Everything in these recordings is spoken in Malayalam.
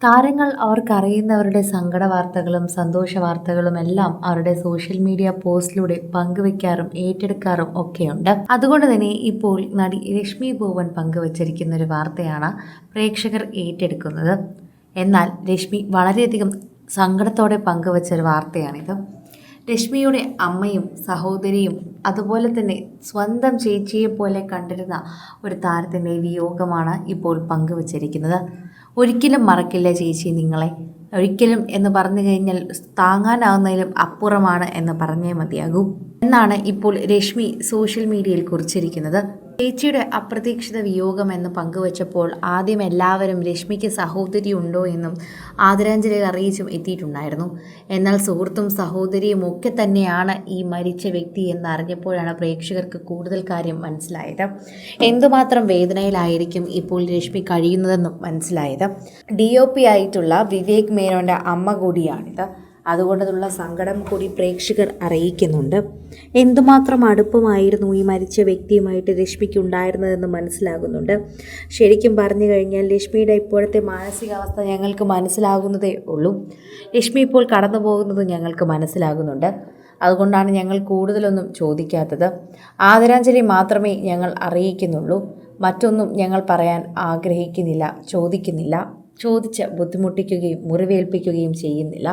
താരങ്ങൾ അവർക്കറിയുന്നവരുടെ സങ്കട വാർത്തകളും സന്തോഷ വാർത്തകളും എല്ലാം അവരുടെ സോഷ്യൽ മീഡിയ പോസ്റ്റിലൂടെ പങ്കുവെക്കാറും ഏറ്റെടുക്കാറും ഒക്കെയുണ്ട്. അതുകൊണ്ട് തന്നെ ഇപ്പോൾ നടി രശ്മി ഭുവൻ പങ്കുവച്ചിരിക്കുന്ന ഒരു വാർത്തയാണ് പ്രേക്ഷകർ ഏറ്റെടുക്കുന്നത്. എന്നാൽ രശ്മി വളരെയധികം സങ്കടത്തോടെ പങ്കുവച്ചൊരു വാർത്തയാണിത്. രശ്മിയുടെ അമ്മയും സഹോദരിയും അതുപോലെ തന്നെ സ്വന്തം ചേച്ചിയെ പോലെ കണ്ടിരുന്ന ഒരു താരത്തിൻ്റെ വിയോഗമാണ് ഇപ്പോൾ പങ്കുവച്ചിരിക്കുന്നത്. ഒരിക്കലും മറക്കില്ല ചേച്ചി നിങ്ങളെ, ഒരിക്കലും എന്ന് പറഞ്ഞു കഴിഞ്ഞാൽ താങ്ങാനാവുന്നതിലും അപ്പുറമാണ് എന്ന് പറഞ്ഞേ മതിയാകൂ എന്നാണ് ഇപ്പോൾ രശ്മി സോഷ്യൽ മീഡിയയിൽ കുറിച്ചിരിക്കുന്നത്. ചേച്ചിയുടെ അപ്രതീക്ഷിത വിയോഗം എന്ന് പങ്കുവച്ചപ്പോൾ ആദ്യം എല്ലാവരും രശ്മിക്ക് സഹോദരി ഉണ്ടോ എന്നും ആദരാഞ്ജലി അറിയിച്ചും എത്തിയിട്ടുണ്ടായിരുന്നു. എന്നാൽ സുഹൃത്തും സഹോദരിയും ഒക്കെ തന്നെയാണ് ഈ മരിച്ച വ്യക്തി എന്നറിഞ്ഞപ്പോഴാണ് പ്രേക്ഷകർക്ക് കൂടുതൽ കാര്യം മനസ്സിലായത്. എന്തുമാത്രം വേദനയിലായിരിക്കും ഇപ്പോൾ രശ്മി കഴിയുന്നതെന്നും മനസ്സിലായത്. DOP ആയിട്ടുള്ള വിവേക് മേനോൻ്റെ അമ്മ കൂടിയാണിത്. അതുകൊണ്ടുള്ള സങ്കടം കൂടി പ്രേക്ഷകർ അറിയിക്കുന്നുണ്ട്. എന്തുമാത്രം അടുപ്പമായിരുന്നു ഈ മരിച്ച വ്യക്തിയുമായിട്ട് രശ്മിക്ക് ഉണ്ടായിരുന്നതെന്ന് മനസ്സിലാകുന്നുണ്ട്. ശരിക്കും പറഞ്ഞു കഴിഞ്ഞാൽ രശ്മിയുടെ ഇപ്പോഴത്തെ മാനസികാവസ്ഥ ഞങ്ങൾക്ക് മനസ്സിലാകുന്നതേ ഉള്ളൂ. രശ്മി ഇപ്പോൾ കടന്നു പോകുന്നത് ഞങ്ങൾക്ക് മനസ്സിലാകുന്നുണ്ട്. അതുകൊണ്ടാണ് ഞങ്ങൾ കൂടുതലൊന്നും ചോദിക്കാത്തത്. ആദരാഞ്ജലി മാത്രമേ ഞങ്ങൾ അറിയിക്കുന്നുള്ളൂ. മറ്റൊന്നും ഞങ്ങൾ പറയാൻ ആഗ്രഹിക്കുന്നില്ല, ചോദിക്കുന്നില്ല, ചോദിച്ച് ബുദ്ധിമുട്ടിക്കുകയും മുറിവേൽപ്പിക്കുകയും ചെയ്യുന്നില്ല.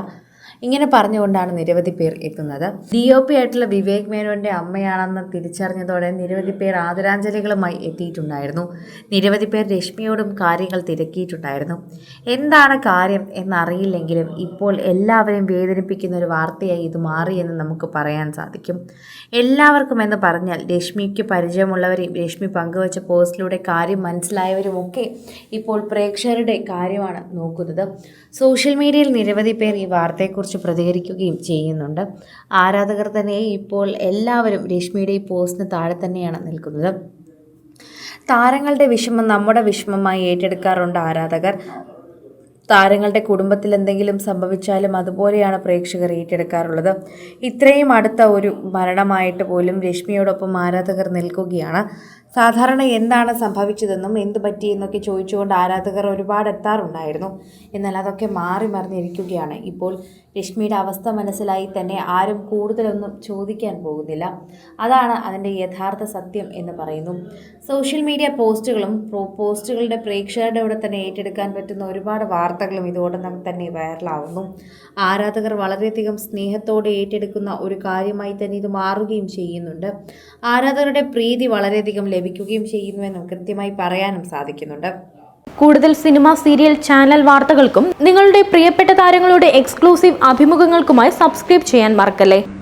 ഇങ്ങനെ പറഞ്ഞുകൊണ്ടാണ് നിരവധി പേർ എത്തുന്നത്. DOP ആയിട്ടുള്ള വിവേക് മേനോൻ്റെ അമ്മയാണെന്ന് തിരിച്ചറിഞ്ഞതോടെ നിരവധി പേർ ആദരാഞ്ജലികളുമായി എത്തിയിട്ടുണ്ടായിരുന്നു. നിരവധി പേർ രശ്മിയോടും കാര്യങ്ങൾ തിരക്കിയിട്ടുണ്ടായിരുന്നു. എന്താണ് കാര്യം എന്നറിയില്ലെങ്കിലും ഇപ്പോൾ എല്ലാവരെയും വേദനിപ്പിക്കുന്ന ഒരു വാർത്തയായി ഇത് മാറിയെന്ന് നമുക്ക് പറയാൻ സാധിക്കും. എല്ലാവർക്കും എന്ന് പറഞ്ഞാൽ രശ്മിക്ക് പരിചയമുള്ളവരെയും രശ്മി പങ്കുവച്ച പോസ്റ്റിലൂടെ കാര്യം മനസ്സിലായവരുമൊക്കെ ഇപ്പോൾ പ്രേക്ഷകരുടെ കാര്യമാണ് നോക്കുന്നത്. സോഷ്യൽ മീഡിയയിൽ നിരവധി പേർ ഈ വാർത്തയെക്കുറിച്ച് പ്രതികരിക്കുകയും ചെയ്യുന്നുണ്ട്. ആരാധകർ തന്നെ ഇപ്പോൾ എല്ലാവരും രശ്മിയുടെ ഈ പോസ്റ്റിന് താഴെ തന്നെയാണ് നിൽക്കുന്നത്. താരങ്ങളുടെ വിഷമം നമ്മുടെ വിഷമമായി ഏറ്റെടുക്കാറുണ്ട് ആരാധകർ. താരങ്ങളുടെ കുടുംബത്തിൽ എന്തെങ്കിലും സംഭവിച്ചാലും അതുപോലെയാണ് പ്രേക്ഷകർ ഏറ്റെടുക്കാറുള്ളത്. ഇത്രയും അടുത്ത ഒരു മരണമായിട്ട് പോലും രശ്മിയോടൊപ്പം ആരാധകർ നിൽക്കുകയാണ്. സാധാരണ എന്താണ് സംഭവിച്ചതെന്നും എന്ത് പറ്റിയെന്നൊക്കെ ചോദിച്ചുകൊണ്ട് ആരാധകർ ഒരുപാട് എത്താറുണ്ടായിരുന്നു. എന്നാൽ അതൊക്കെ മാറി മറിഞ്ഞിരിക്കുകയാണ്. ഇപ്പോൾ രശ്മിയുടെ അവസ്ഥ മനസ്സിലായി തന്നെ ആരും കൂടുതലൊന്നും ചോദിക്കാൻ പോകുന്നില്ല. അതാണ് അതിൻ്റെ യഥാർത്ഥ സത്യം എന്ന് പറയുന്നു. സോഷ്യൽ മീഡിയ പോസ്റ്റുകളുടെ പ്രേക്ഷകരുടെ കൂടെ തന്നെ ഏറ്റെടുക്കാൻ പറ്റുന്ന ഒരുപാട് വാർത്തകളും ഇതോടൊപ്പം തന്നെ വൈറലാവുന്നു. ആരാധകർ വളരെയധികം സ്നേഹത്തോടെ ഏറ്റെടുക്കുന്ന ഒരു കാര്യമായി തന്നെ ഇത് മാറുകയും ചെയ്യുന്നുണ്ട്. ആരാധകരുടെ പ്രീതി വളരെയധികം ലഭിക്കുകയും ചെയ്യുന്നുവെന്നും കൃത്യമായി പറയാനും സാധിക്കുന്നുണ്ട്. കൂടുതൽ സിനിമ, സീരിയൽ, ചാനൽ വാർത്തകൾക്കും നിങ്ങളുടെ പ്രിയപ്പെട്ട താരങ്ങളുടെ എക്സ്ക്ലൂസീവ് അഭിമുഖങ്ങൾക്കുമായി സബ്സ്ക്രൈബ് ചെയ്യാൻ മറക്കല്ലേ.